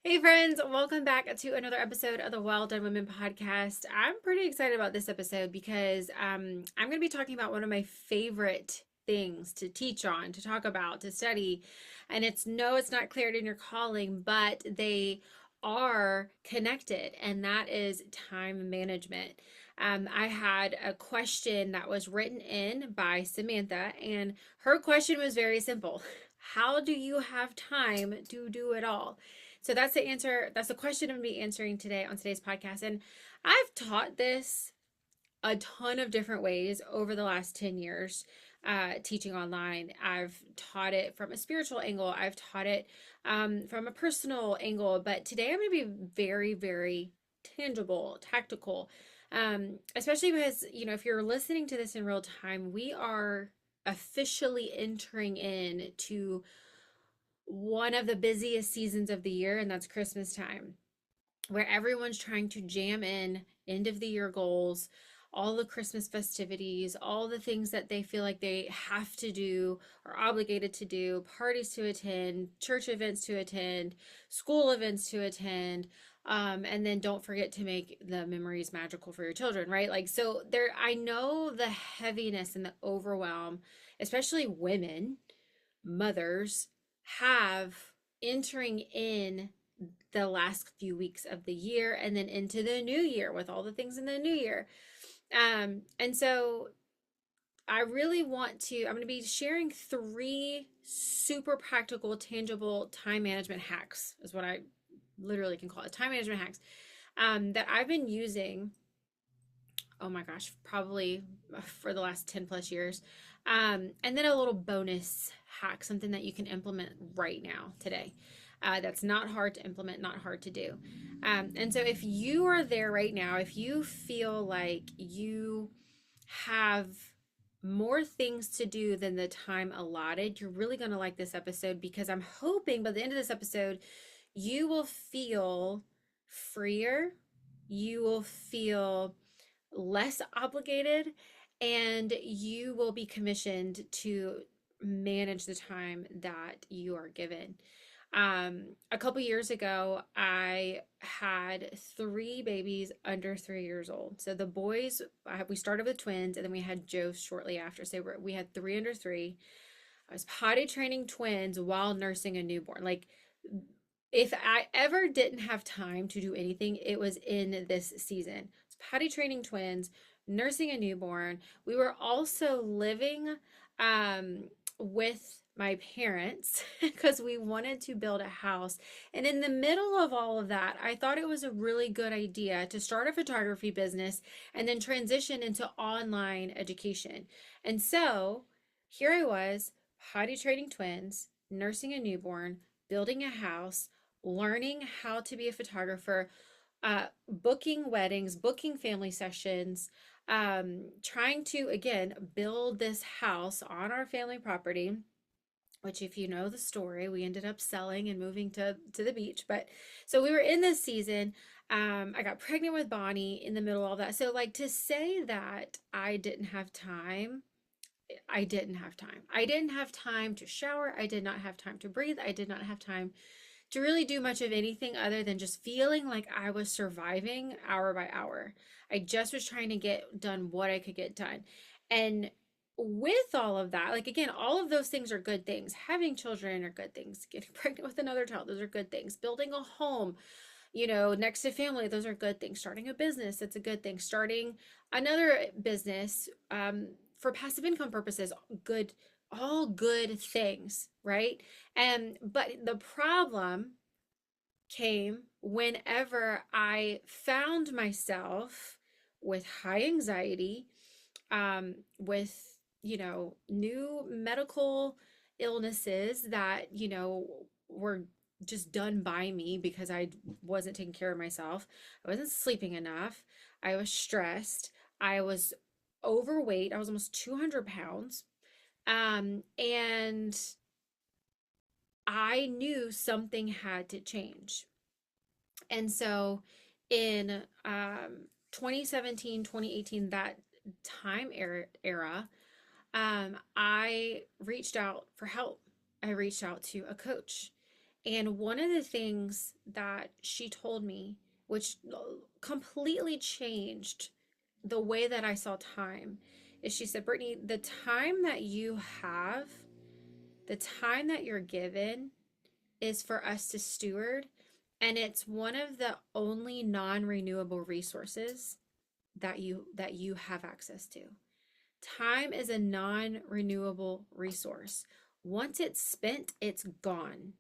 Hey friends, welcome back to another episode of the Well Done Women podcast. I'm pretty excited about this episode because I'm going to be talking about one of my favorite things to teach on, to talk about, to study. And it's not clarity in your calling, but they are connected, and that is time management. I had a question that was written in by Samantha, and her question was very simple. How do you have time to do it all? So that's the answer. That's the question I'm going to be answering today on today's podcast. And I've taught this a ton of different ways over the last 10 years, teaching online. I've taught it from a spiritual angle, I've taught it from a personal angle. But today I'm going to be very, very tangible, tactical, especially because, if you're listening to this in real time, we are officially entering into one of the busiest seasons of the year, and that's Christmas time, where everyone's trying to jam in end of the year goals, all the Christmas festivities, all the things that they feel like they have to do or obligated to do, parties to attend, church events to attend, school events to attend. And then don't forget to make the memories magical for your children, right? Like, so there, I know the heaviness and the overwhelm, especially women, mothers, have entering in the last few weeks of the year and then into the new year with all the things in the new year. And so I really want to, I'm going to be sharing three super practical, tangible time management hacks, is what I literally can call it, time management hacks, that I've been using, oh my gosh, probably for the last 10 plus years. And then a little bonus hack, something that you can implement right now, today. That's not hard to implement, not hard to do. And so if you are there right now, if you feel like you have more things to do than the time allotted, you're really going to like this episode, because I'm hoping by the end of this episode, you will feel freer. You will feel less obligated, and you will be commissioned to manage the time that you are given. A couple years ago, I had three babies under 3 years old. So the boys, we started with twins, and then we had Joe shortly after. So we had three under three. I was potty training twins while nursing a newborn. Like, if I ever didn't have time to do anything, it was in this season. It's potty training twins, nursing a newborn. We were also living with my parents because we wanted to build a house. And in the middle of all of that, I thought it was a really good idea to start a photography business and then transition into online education. And so here I was, potty training twins, nursing a newborn, building a house, learning how to be a photographer, booking weddings, booking family sessions, trying to, again, build this house on our family property, which, if you know the story, we ended up selling and moving to the beach. But so we were in this season. I got pregnant with Bonnie in the middle of all that. So, like, to say that I didn't have time, I didn't have time. I didn't have time to shower. I did not have time to breathe. I did not have time to really do much of anything other than just feeling like I was surviving hour by hour. I just was trying to get done what I could get done. And with all of that, like, again, all of those things are good things. Having children are good things. Getting pregnant with another child, those are good things. Building a home, next to family, those are good things. Starting a business, it's a good thing. Starting another business, for passive income purposes, good, all good things, right? And but the problem came whenever I found myself with high anxiety, with, new medical illnesses that, were just done by me because I wasn't taking care of myself. I wasn't sleeping enough. I was stressed. I was overweight. I was almost 200 pounds. And I knew something had to change. And so in 2017, 2018, that era, I reached out for help. I reached out to a coach. And one of the things that she told me, which completely changed the way that I saw time, is she said, Brittany, the time that you have, the time that you're given is for us to steward. And it's one of the only non-renewable resources that you have access to. Time is a non-renewable resource. Once it's spent, it's gone.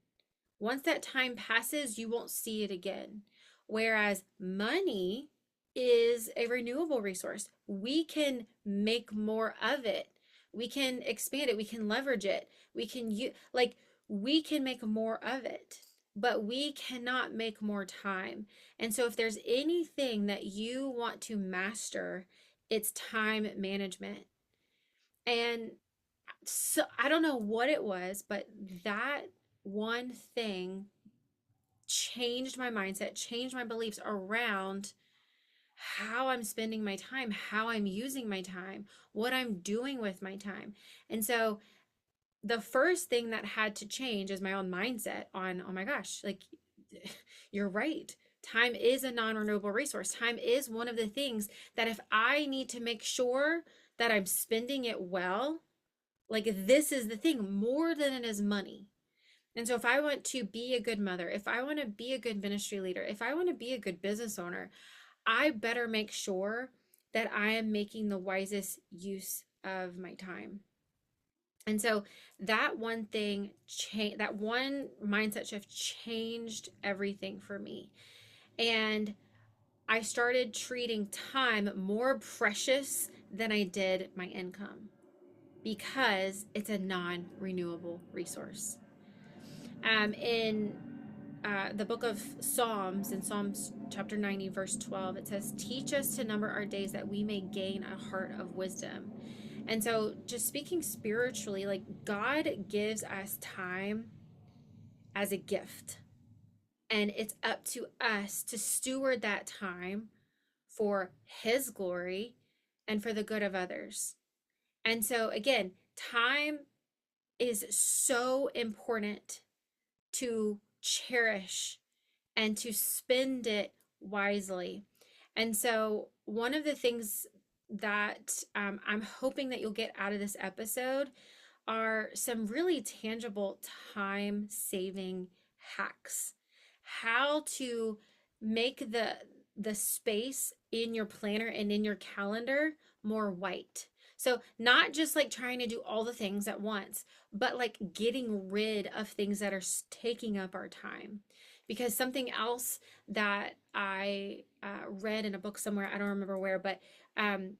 Once that time passes, you won't see it again. Whereas money is a renewable resource. We can make more of it. We can expand it. We can leverage it. We can we can make more of it, but we cannot make more time. And so if there's anything that you want to master, it's time management. And so I don't know what it was, but that one thing changed my mindset, changed my beliefs around how I'm spending my time, how I'm using my time, what I'm doing with my time. And so the first thing that had to change is my own mindset on, oh my gosh, like you're right. Time is a non-renewable resource. Time is one of the things that if I need to make sure that I'm spending it well, like this is the thing more than it is money. And so if I want to be a good mother, if I want to be a good ministry leader, if I want to be a good business owner, I better make sure that I am making the wisest use of my time. And so that one thing changed, that one mindset shift changed everything for me. And I started treating time more precious than I did my income because it's a non-renewable resource. In the book of Psalms, in Psalms chapter 90, verse 12, it says, teach us to number our days that we may gain a heart of wisdom. And so, just speaking spiritually, like God gives us time as a gift, and it's up to us to steward that time for His glory and for the good of others. And so, again, time is so important to cherish and to spend it wisely. And so, one of the things that I'm hoping that you'll get out of this episode are some really tangible time saving hacks. How to make the space in your planner and in your calendar more white. So not just like trying to do all the things at once, but like getting rid of things that are taking up our time. Because something else that I read in a book somewhere, I don't remember where, but um,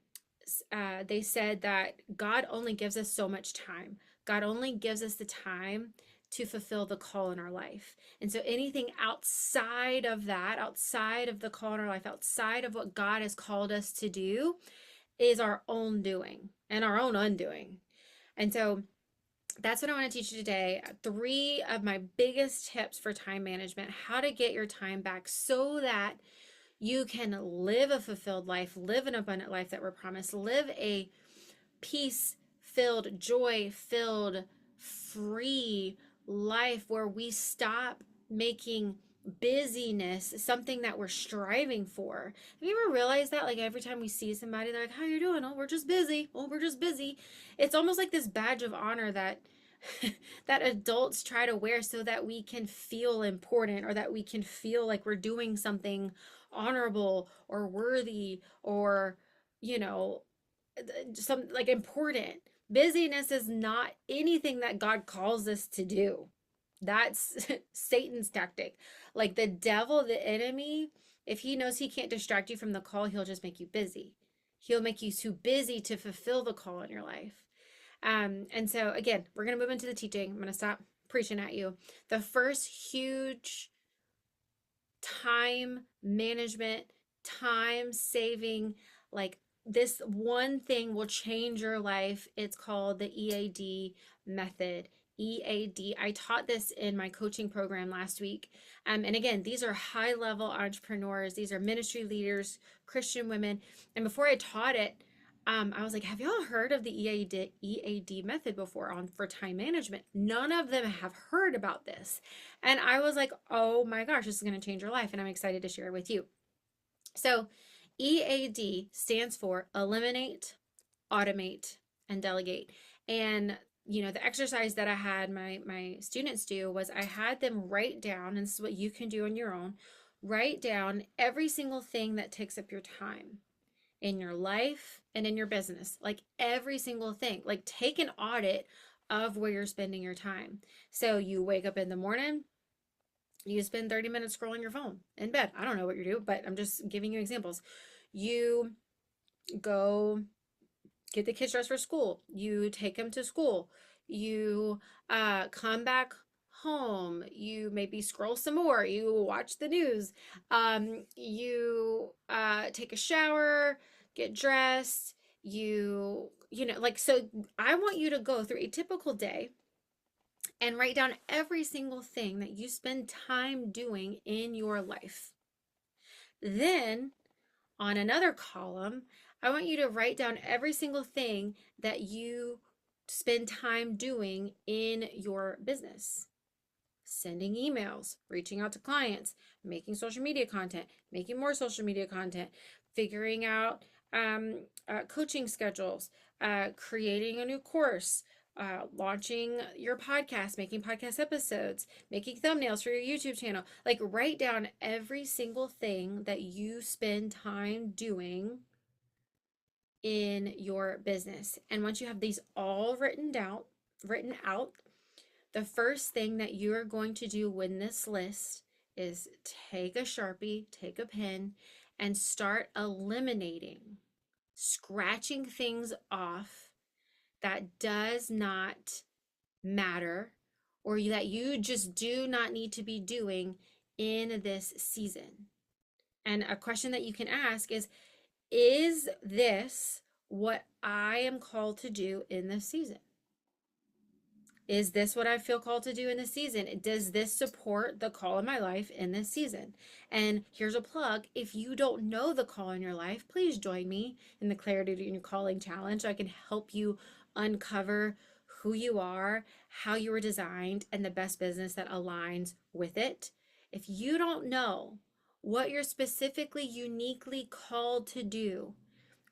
they said that God only gives us so much time. God only gives us the time to fulfill the call in our life. And so anything outside of that, outside of the call in our life, outside of what God has called us to do, is our own doing and our own undoing. And so that's what I want to teach you today. 3 of my biggest tips for time management, how to get your time back so that you can live a fulfilled life, live an abundant life that we're promised, live a peace-filled, joy-filled, free life where we stop making busyness something that we're striving for. Have you ever realized that? Like every time we see somebody, they're like, how you doing? Oh, we're just busy. Oh, we're just busy. It's almost like this badge of honor that that adults try to wear so that we can feel important or that we can feel like we're doing something honorable or worthy or, you know, some like important. Busyness is not anything that God calls us to do. That's Satan's tactic. Like the devil, the enemy, if he knows he can't distract you from the call, he'll just make you busy. He'll make you too busy to fulfill the call in your life. And so again, we're going to move into the teaching. I'm going to stop preaching at you. The first huge time management, time saving, like this one thing will change your life. It's called the E.A.D method. E.A.D. I taught this in my coaching program last week. And again, these are high level entrepreneurs. These are ministry leaders, Christian women. And before I taught it, I was like, have y'all heard of the EAD method before on for time management? None of them have heard about this. And I was like, oh my gosh, this is going to change your life. And I'm excited to share it with you. So EAD stands for eliminate, automate, and delegate. And the exercise that I had my students do was I had them write down, and this is what you can do on your own, write down every single thing that takes up your time in your life and in your business, like every single thing. Like take an audit of where you're spending your time. So you wake up in the morning, you spend 30 minutes scrolling your phone in bed. I don't know what you do, but I'm just giving you examples. You go get the kids dressed for school. You take them to school. You come back home. You maybe scroll some more. You watch the news. You take a shower, get dressed. So I want you to go through a typical day and write down every single thing that you spend time doing in your life. Then on another column, I want you to write down every single thing that you spend time doing in your business. Sending emails, reaching out to clients, making social media content, making more social media content, figuring out coaching schedules, creating a new course, launching your podcast, making podcast episodes, making thumbnails for your YouTube channel. Like write down every single thing that you spend time doing in your business. And once you have these all written out, the first thing that you are going to do with this list is take a Sharpie, take a pen, and start eliminating, scratching things off that does not matter or that you just do not need to be doing in this season. And a question that you can ask is this what I am called to do in this season? Is this what I feel called to do in this season? Does this support the call in my life in this season? And here's a plug. If you don't know the call in your life, please join me in the Clarity to Your Calling Challenge. I can help you uncover who you are, how you were designed, and the best business that aligns with it. If you don't know what you're specifically uniquely called to do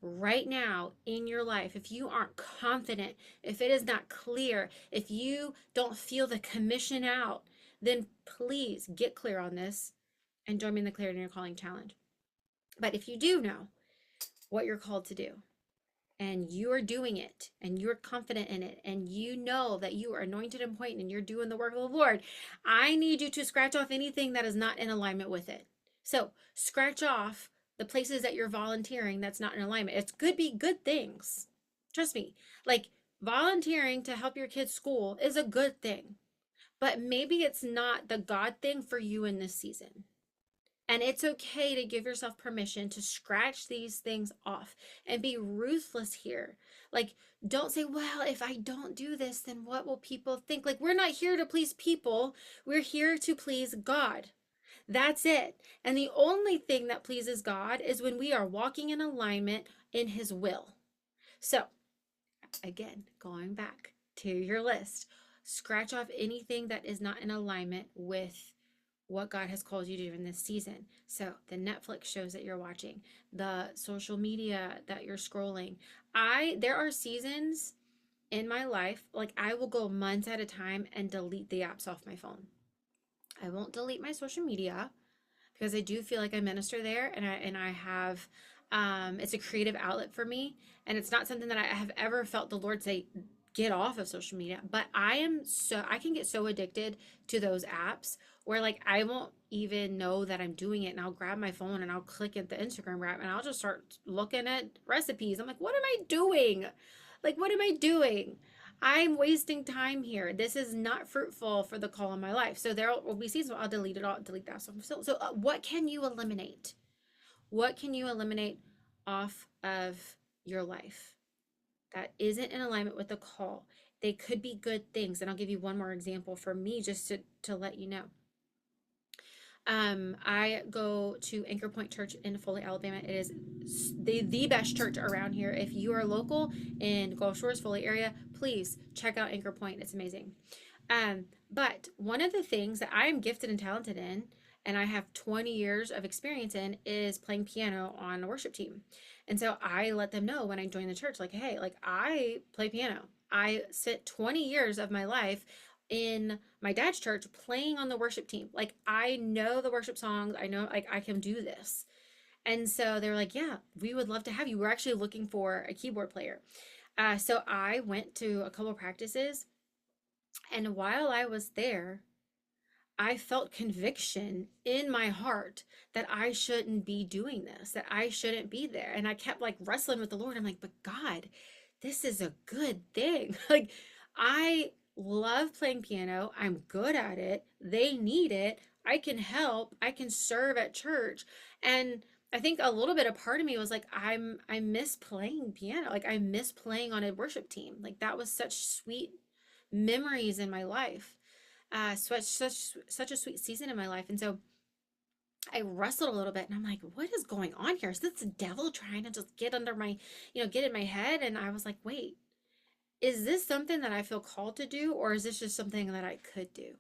right now in your life, if you aren't confident, if it is not clear, if you don't feel the commission out, then please get clear on this and join me in the Clarity in Your Calling Challenge. But if you do know what you're called to do, and you are doing it, and you're confident in it, and you know that you are anointed and appointed, and you're doing the work of the Lord, I need you to scratch off anything that is not in alignment with it. So scratch off the places that you're volunteering that's not in alignment. It could be good things. Trust me. Like volunteering to help your kids' school is a good thing, but maybe it's not the God thing for you in this season. And it's okay to give yourself permission to scratch these things off and be ruthless here. Like, don't say, well, if I don't do this, then what will people think? Like, we're not here to please people. We're here to please God. That's it. And the only thing that pleases God is when we are walking in alignment in His will. So, again, going back to your list, scratch off anything that is not in alignment with what God has called you to do in this season. So the Netflix shows that you're watching, the social media that you're scrolling. There are seasons in my life, like I will go months at a time and delete the apps off my phone. I won't delete my social media because I do feel like I minister there, and I have it's a creative outlet for me, and it's not something that I have ever felt the Lord say get off of social media. But I can get so addicted to those apps where like I won't even know that I'm doing it, and I'll grab my phone and I'll click at the Instagram app and I'll just start looking at recipes. I'm like, what am I doing? Like, what am I doing? I'm wasting time here. This is not fruitful for the call in my life. So there will be seasons where I'll delete it all, delete that stuff. So what can you eliminate? What can you eliminate off of your life that isn't in alignment with the call? They could be good things. And I'll give you one more example for me just to let you know. I go to Anchor Point Church in Foley, Alabama. It is the best church around here. If you are local in Gulf Shores, Foley area, please check out Anchor Point. It's amazing. But one of the things that I am gifted and talented in, and I have 20 years of experience in, is playing piano on a worship team. And so I let them know when I join the church, like, hey, like I play piano. I spent 20 years of my life in my dad's church playing on the worship team. Like I know the worship songs. I know like I can do this. And so they were like, yeah, we would love to have you. We're actually looking for a keyboard player. So I went to a couple of practices, and while I was there, I felt conviction in my heart that I shouldn't be doing this, that I shouldn't be there. And I kept like wrestling with the Lord. I'm like, but God, this is a good thing. Like, I love playing piano. I'm good at it. They need it. I can help. I can serve at church. And I think a little bit of part of me was like, I miss playing piano. Like I miss playing on a worship team. Like that was such sweet memories in my life. Such a sweet season in my life. And so I wrestled a little bit and I'm like, what is going on here? Is this the devil trying to just get under my, get in my head? And I was like, wait, is this something that I feel called to do, or is this just something that I could do?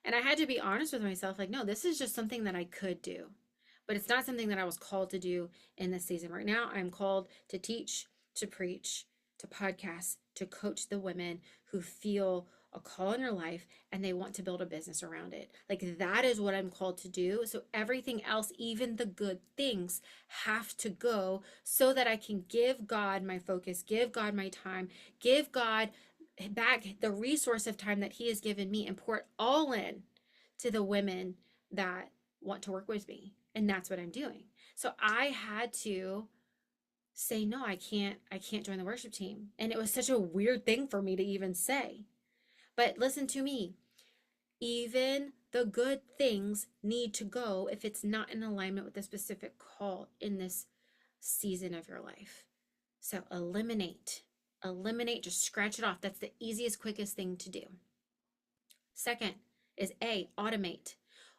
And I had to be honest with myself, like, no, this is just something that I could do, but it's not something that I was called to do in this season. Right now, I'm called to teach, to preach, to podcast, to coach the women who feel a call in their life and they want to build a business around it. Like that is what I'm called to do. So everything else, even the good things, have to go so that I can give God my focus, give God my time, give God back the resource of time that He has given me, and pour it all in to the women that want to work with me. And that's what I'm doing. So I had to say, no, I can't join the worship team. And it was such a weird thing for me to even say. But listen to me, even the good things need to go if it's not in alignment with a specific call in this season of your life. So eliminate, just scratch it off. That's the easiest, quickest thing to do. Second is automate.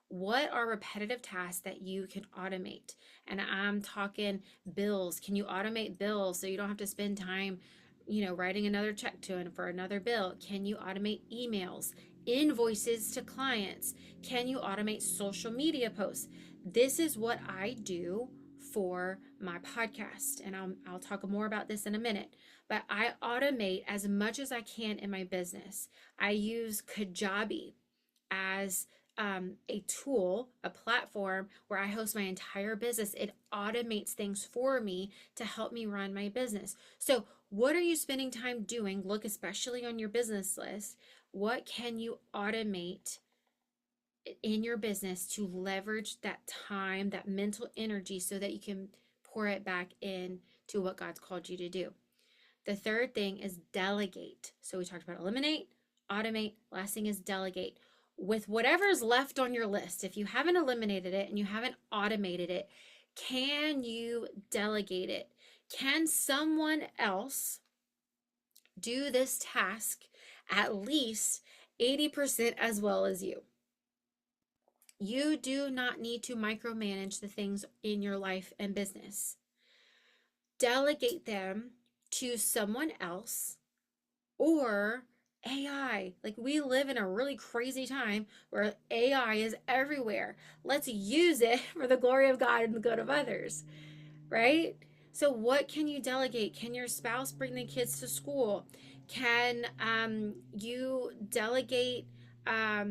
What are repetitive tasks that you can automate? And I'm talking bills. Can you automate bills so you don't have to spend time, writing another check to and for another bill? Can you automate emails, invoices to clients? Can you automate social media posts? This is what I do for my podcast, and I'll talk more about this in a minute. But I automate as much as I can in my business. I use Kajabi as a tool, a platform where I host my entire business. It automates things for me to help me run my business. So what are you spending time doing? Look especially on your business list. What can you automate in your business to leverage that time, that mental energy, so that you can pour it back in to what God's called you to do? The third thing is delegate. So we talked about eliminate, automate. Last thing is delegate. With whatever's left on your list, if you haven't eliminated it and you haven't automated it, can you delegate it? Can someone else do this task at least 80% as well as you? You do not need to micromanage the things in your life and business. Delegate them to someone else or AI. Like, we live in a really crazy time where AI is everywhere. Let's use it for the glory of God and the good of others, right? So what can you delegate? Can your spouse bring the kids to school? Can you delegate uh,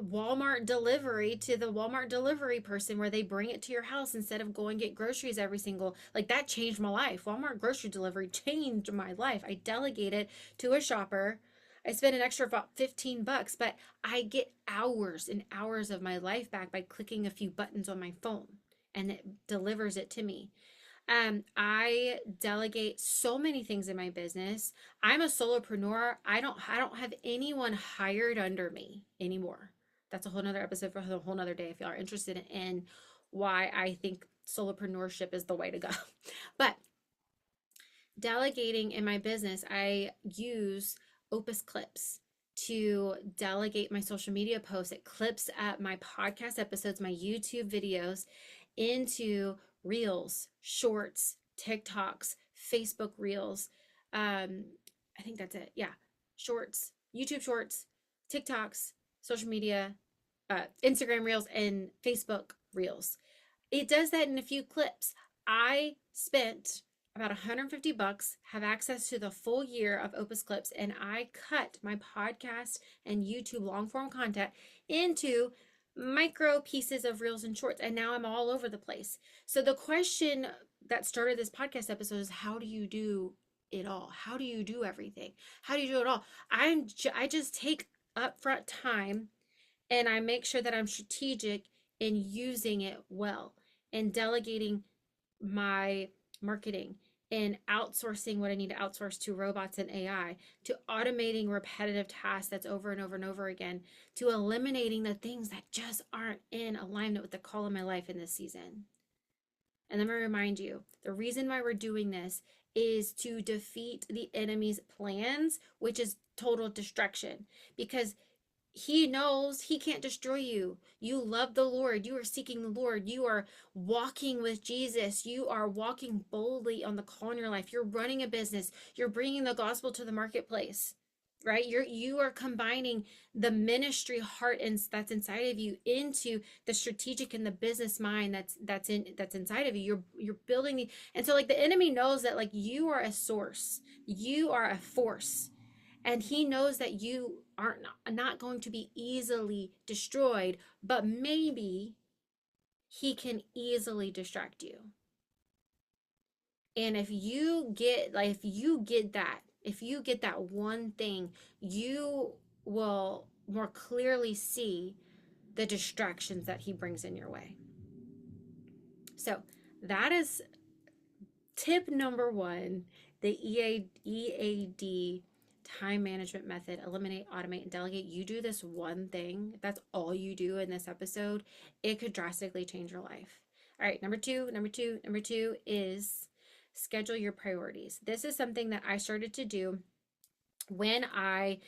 Walmart delivery to the Walmart delivery person, where they bring it to your house instead of going get groceries every single, like that changed my life. Walmart grocery delivery changed my life. I delegated to a shopper. I spent an extra about $15, but I get hours and hours of my life back by clicking a few buttons on my phone, and it delivers it to me. I delegate so many things in my business. I'm a solopreneur. I don't have anyone hired under me anymore. That's a whole nother episode for a whole nother day if y'all are interested in why I think solopreneurship is the way to go. But delegating in my business, I use Opus Clips. to delegate my social media posts. It clips up my podcast episodes, my YouTube videos into reels, shorts, TikToks, Facebook reels. I think that's it. Yeah. Shorts, YouTube shorts, TikToks, social media, Instagram reels, and Facebook reels. It does that in a few clips. I spent about $150, have access to the full year of Opus Clips, and I cut my podcast and YouTube long form content into micro pieces of reels and shorts, and now I'm all over the place. So the question that started this podcast episode is, how do you do it all? How do you do everything? How do you do it all? I just take upfront time and I make sure that I'm strategic in using it well and delegating my marketing and outsourcing what I need to outsource to robots and AI, to automating repetitive tasks that's over and over and over again, to eliminating the things that just aren't in alignment with the call of my life in this season. And let me remind you, the reason why we're doing this is to defeat the enemy's plans, which is total distraction, because he knows he can't destroy you. You love the Lord. You are seeking the Lord. You are walking with Jesus. You are walking boldly on the call in your life. You're running a business. You're bringing the gospel to the marketplace, right? You are combining the ministry heart that's inside of you into the strategic and the business mind that's inside of you. You're building and so like the enemy knows that like you are a source. You are a force. And he knows that you are not going to be easily destroyed, but maybe he can easily distract you. And if you get that one thing, you will more clearly see the distractions that he brings in your way. So that is tip number 1, the E.A.D time management method. Eliminate, automate, and delegate. You do this one thing. If that's all you do in this episode, it could drastically change your life. All right, number two is schedule your priorities. This is something that I started to do when I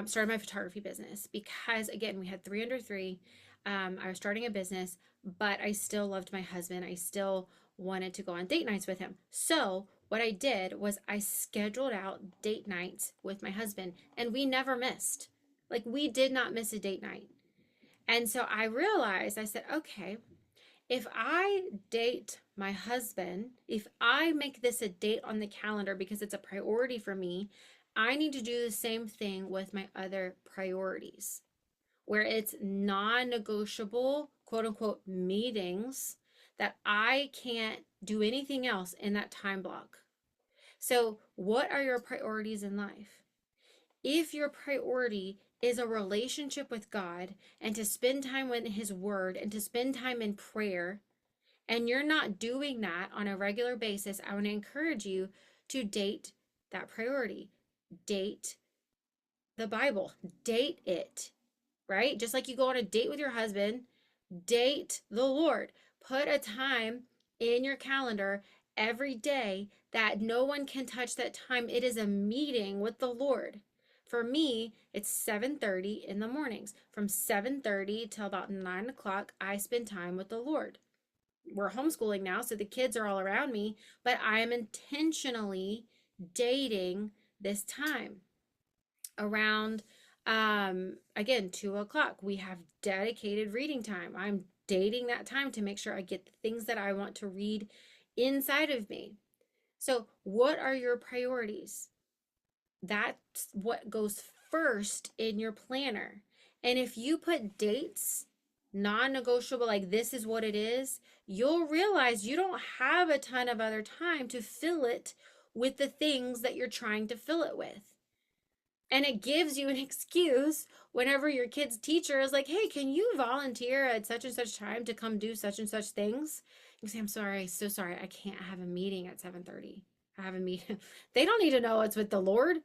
started my photography business, because again, we had 3 under 3. I was starting a business, but I still loved my husband. I still wanted to go on date nights with him. So what I did was I scheduled out date nights with my husband, and we never missed. Like, we did not miss a date night. And so I realized, I said, okay, if I date my husband, if I make this a date on the calendar because it's a priority for me, I need to do the same thing with my other priorities, where it's non-negotiable, quote unquote, meetings that I can't do anything else in that time block. So, what are your priorities in life? If your priority is a relationship with God and to spend time in His Word and to spend time in prayer, and you're not doing that on a regular basis, I want to encourage you to date that priority. Date the Bible, date it, right? Just like you go on a date with your husband, date the Lord. Put a time in your calendar every day that no one can touch that time. It is a meeting with the Lord. For me, it's 7:30 in the mornings. From 7:30 till about 9 o'clock, I spend time with the Lord. We're homeschooling now, so the kids are all around me, but I am intentionally dating this time. Around again, 2 o'clock, we have dedicated reading time. I'm dating that time to make sure I get the things that I want to read inside of me. So what are your priorities? That's what goes first in your planner. And if you put dates, non-negotiable, like this is what it is, you'll realize you don't have a ton of other time to fill it with the things that you're trying to fill it with. And it gives you an excuse whenever your kid's teacher is like, hey, can you volunteer at such and such time to come do such and such things? You say, I'm sorry, so sorry, I can't have a meeting at 7:30. I have a meeting. They don't need to know it's with the Lord.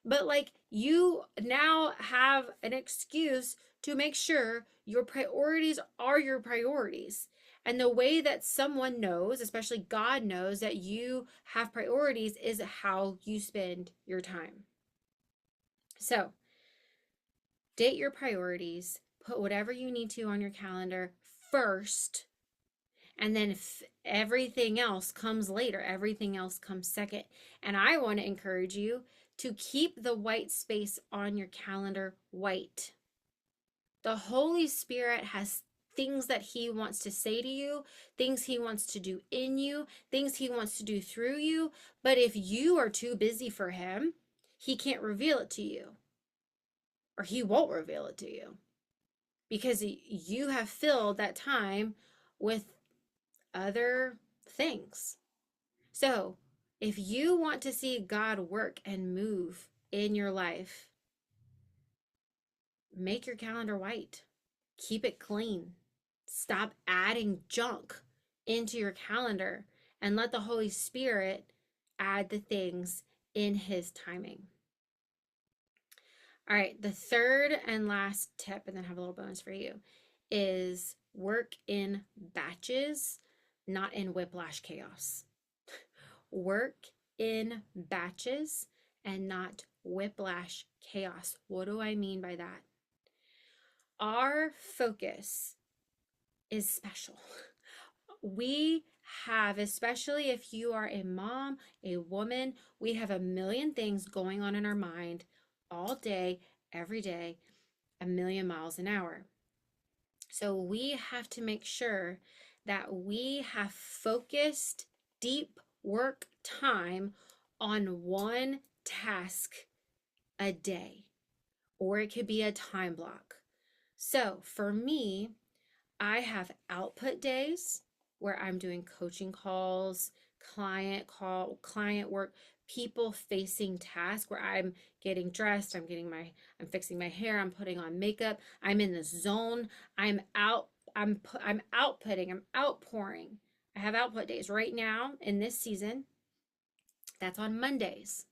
But like, you now have an excuse to make sure your priorities are your priorities. And the way that someone knows, especially God knows, that you have priorities is how you spend your time. So Date your priorities, put whatever you need to on your calendar first, and then everything else comes later. Everything else comes second. And I want to encourage you to keep the white space on your calendar white. The Holy Spirit has things that he wants to say to you, things he wants to do in you, things he wants to do through you. But if you are too busy for him, he can't reveal it to you, or he won't reveal it to you, because you have filled that time with other things. So if you want to see God work and move in your life, make your calendar white. Keep it clean. Stop adding junk into your calendar and let the Holy Spirit add the things in his timing. All right, the third and last tip, and then I have a little bonus for you, is work in batches, not in whiplash chaos. Work in batches and not whiplash chaos. What do I mean by that? Our focus is special. We have, especially if you are a mom, a woman, we have a million things going on in our mind all day, every day, a million miles an hour. So we have to make sure that we have focused, deep work time on one task a day, or it could be a time block. So for me, I have output days where I'm doing coaching calls, client work, people facing tasks where I'm getting dressed, I'm fixing my hair, I'm putting on makeup, I'm in the zone, I'm outputting, I'm outpouring. I have output days right now in this season. That's on Mondays.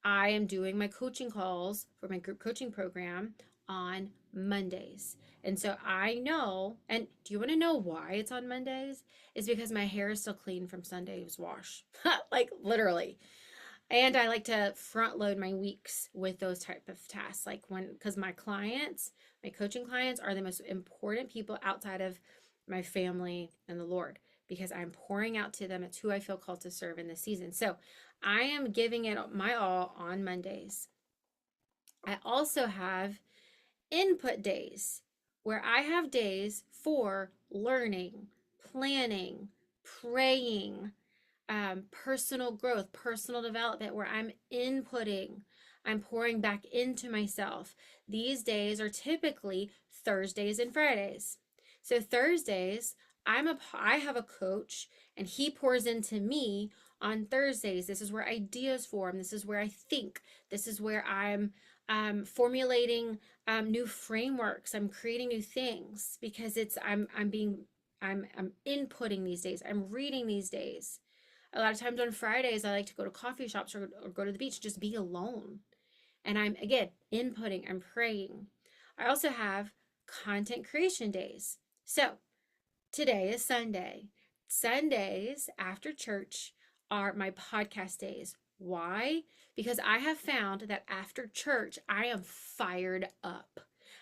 I am doing my coaching calls for my group coaching program on Mondays. And so I know, and do you want to know why it's on Mondays? It's because my hair is still clean from Sunday's wash. Like literally. And I like to front load my weeks with those type of tasks. Like because my clients, my coaching clients are the most important people outside of my family and the Lord, because I'm pouring out to them. It's who I feel called to serve in this season. So I am giving it my all on Mondays. I also have input days where I have days for learning, planning, praying, personal growth, personal development, where I'm inputting, I'm pouring back into myself. These days are typically Thursdays and Fridays. So Thursdays, I have a coach and he pours into me on Thursdays. This is where ideas form. This is where I think. This is where I'm formulating new frameworks. I'm creating new things because I'm inputting these days. I'm reading these days. A lot of times on Fridays, I like to go to coffee shops or go to the beach, just be alone. And I'm, again, inputting, I'm praying. I also have content creation days. So today is Sunday. Sundays after church are my podcast days. Why? Because I have found that after church, I am fired up.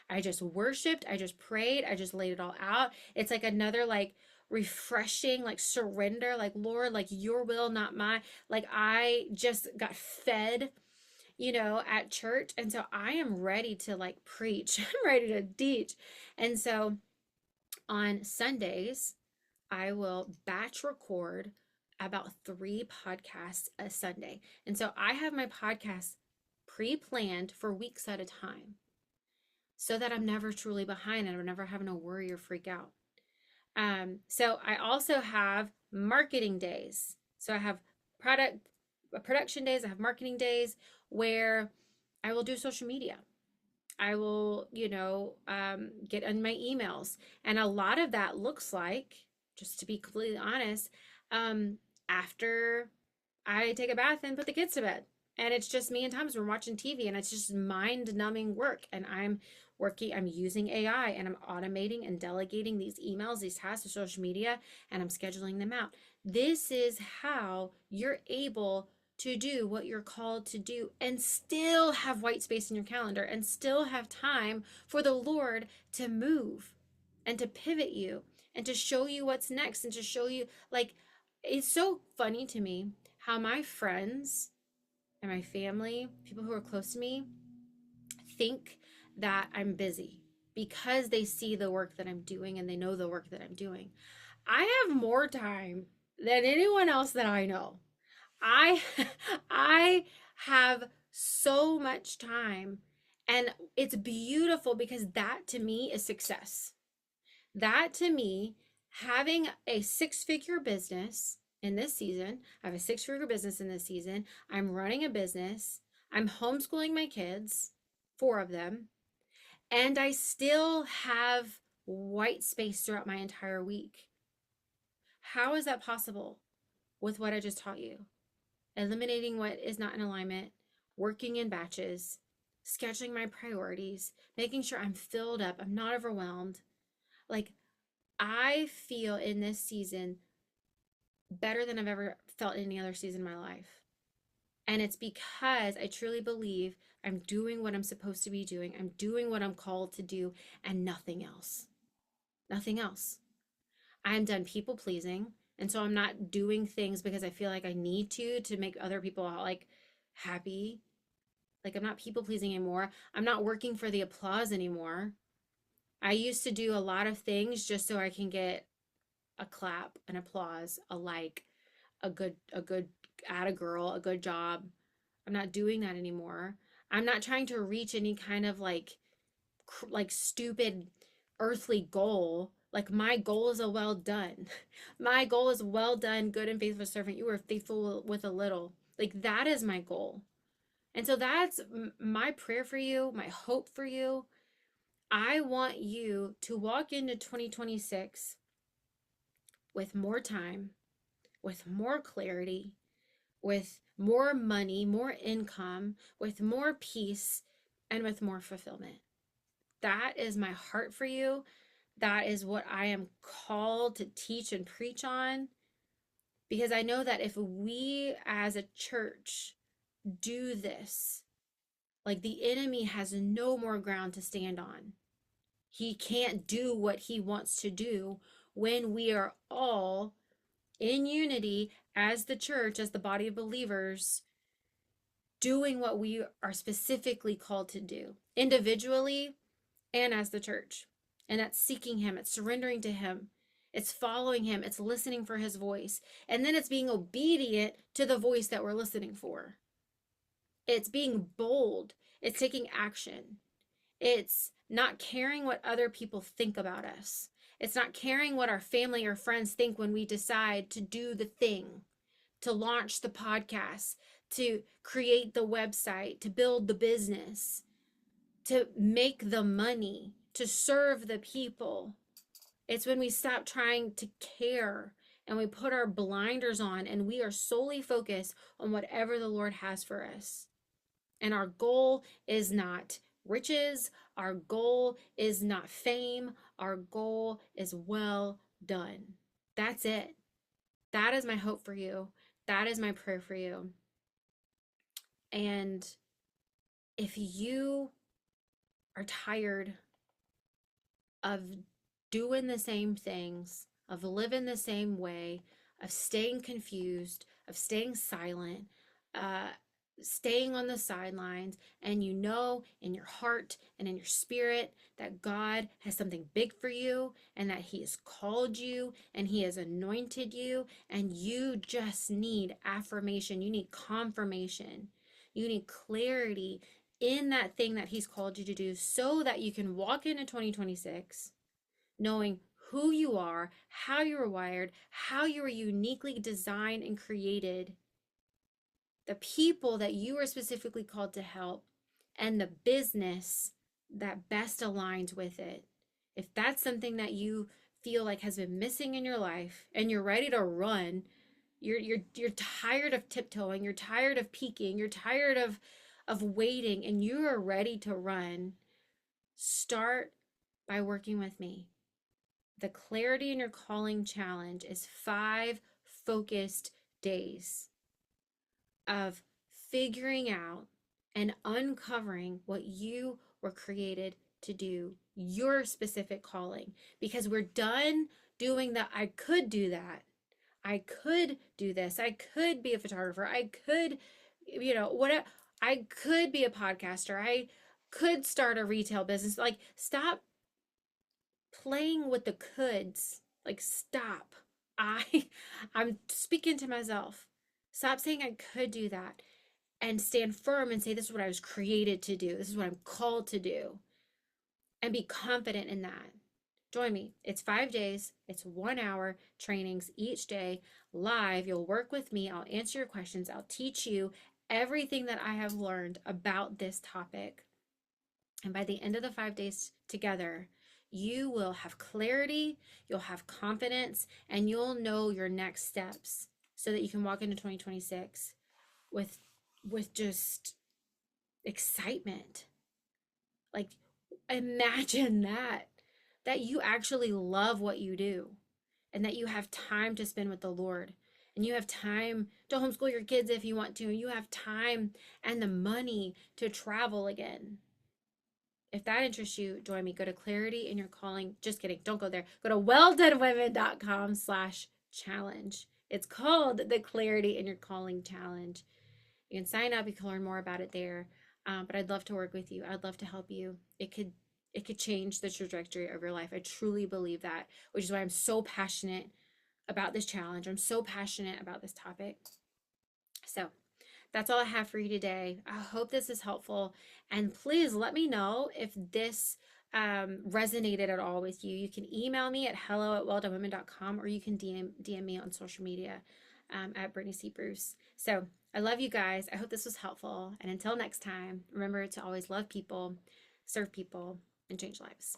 I just worshiped, I just prayed, I just laid it all out. It's like another refreshing, surrender, Lord, your will, not mine. I just got fed, at church. And so I am ready to preach. I'm ready to teach. And so on Sundays, I will batch record about 3 podcasts a Sunday. And so I have my podcasts pre-planned for weeks at a time so that I'm never truly behind and I'm never having to worry or freak out. So I also have marketing days. So I have production days, I have marketing days where I will do social media. I will, get in my emails. And a lot of that looks like, just to be completely honest, after I take a bath and put the kids to bed. And it's just me and Thomas, we're watching TV and it's just mind-numbing work. And I'm using AI and I'm automating and delegating these emails, these tasks to social media, and I'm scheduling them out. This is how you're able to do what you're called to do and still have white space in your calendar and still have time for the Lord to move and to pivot you and to show you what's next and to show you, like, it's so funny to me how my friends and my family, people who are close to me, think that I'm busy because they see the work that I'm doing and they know the work that I'm doing. I have more time than anyone else that I know. I I have so much time, and it's beautiful because that to me is success. That to me, having a six-figure business in this season, I have a six-figure business in this season. I'm running a business. I'm homeschooling my kids, four of them, and I still have white space throughout my entire week. How is that possible with what I just taught you? Eliminating what is not in alignment, working in batches, scheduling my priorities, making sure I'm filled up, I'm not overwhelmed. Like, I feel in this season better than I've ever felt in any other season in my life. And it's because I truly believe I'm doing what I'm supposed to be doing. I'm doing what I'm called to do and nothing else. Nothing else. I'm done people pleasing. And so I'm not doing things because I feel like I need to make other people like happy. Like, I'm not people pleasing anymore. I'm not working for the applause anymore. I used to do a lot of things just so I can get a clap, an applause, a like, a good add a girl, a good job. I'm not doing that anymore. I'm not trying to reach any kind of like stupid earthly goal. Like, my goal is a well done. My goal is well done, good and faithful servant. You were faithful with a little. Like, that is my goal. And so that's my prayer for you, my hope for you. I want you to walk into 2026 with more time, with more clarity, with more money, more income, with more peace, and with more fulfillment. That is my heart for you. That is what I am called to teach and preach on. Because I know that if we as a church do this, like, the enemy has no more ground to stand on. He can't do what he wants to do when we are all in unity as the church, as the body of believers, doing what we are specifically called to do, individually and as the church. And that's seeking him, it's surrendering to him, it's following him, it's listening for his voice. And then it's being obedient to the voice that we're listening for. It's being bold, it's taking action. It's not caring what other people think about us. It's not caring what our family or friends think when we decide to do the thing, to launch the podcast, to create the website, to build the business, to make the money, to serve the people. It's when we stop trying to care and we put our blinders on and we are solely focused on whatever the Lord has for us. And our goal is not riches. Our goal is not fame. Our goal is well done. That's it. That is my hope for you. That is my prayer for you. And if you are tired of doing the same things, of living the same way, of staying confused, of staying silent, uh, staying on the sidelines, and you know in your heart and in your spirit that God has something big for you and that he has called you and he has anointed you, and you just need affirmation, you need confirmation, you need clarity in that thing that he's called you to do, so that you can walk into 2026 knowing who you are, how you were wired, how you were uniquely designed and created, the people that you are specifically called to help, and the business that best aligns with it. If that's something that you feel like has been missing in your life and you're ready to run, you're tired of tiptoeing, you're tired of peeking, you're tired of waiting, and you are ready to run, start by working with me. The Clarity in Your Calling Challenge is 5 focused days. of figuring out and uncovering what you were created to do, your specific calling, because we're done doing that. I could do that. I could do this. I could be a photographer. I could, whatever. I could be a podcaster. I could start a retail business. Like, stop playing with the coulds. Like, stop. I I'm speaking to myself. Stop saying I could do that and stand firm and say this is what I was created to do. This is what I'm called to do, and be confident in that. Join me. It's 5 days. It's 1 hour trainings each day live. You'll work with me. I'll answer your questions. I'll teach you everything that I have learned about this topic. And by the end of the 5 days together, you will have clarity, you'll have confidence, and you'll know your next steps so that you can walk into 2026 with just excitement. Like, imagine that you actually love what you do, and that you have time to spend with the Lord, and you have time to homeschool your kids if you want to, and you have time and the money to travel again. If that interests you, join me. Go to Clarity in Your Calling. Just kidding. Don't go there. Go to welldonwomen.com/challenge. It's called the Clarity in Your Calling Challenge. You can sign up. You can learn more about it there. But I'd love to work with you. I'd love to help you. It could change the trajectory of your life. I truly believe that, which is why I'm so passionate about this challenge. I'm so passionate about this topic. So that's all I have for you today. I hope this is helpful. And please let me know if this resonated at all with you. You can email me at hello@welldonwomen.com, or you can DM me on social media at Brittany C. Bruce. So I love you guys. I hope this was helpful. And until next time, remember to always love people, serve people, and change lives.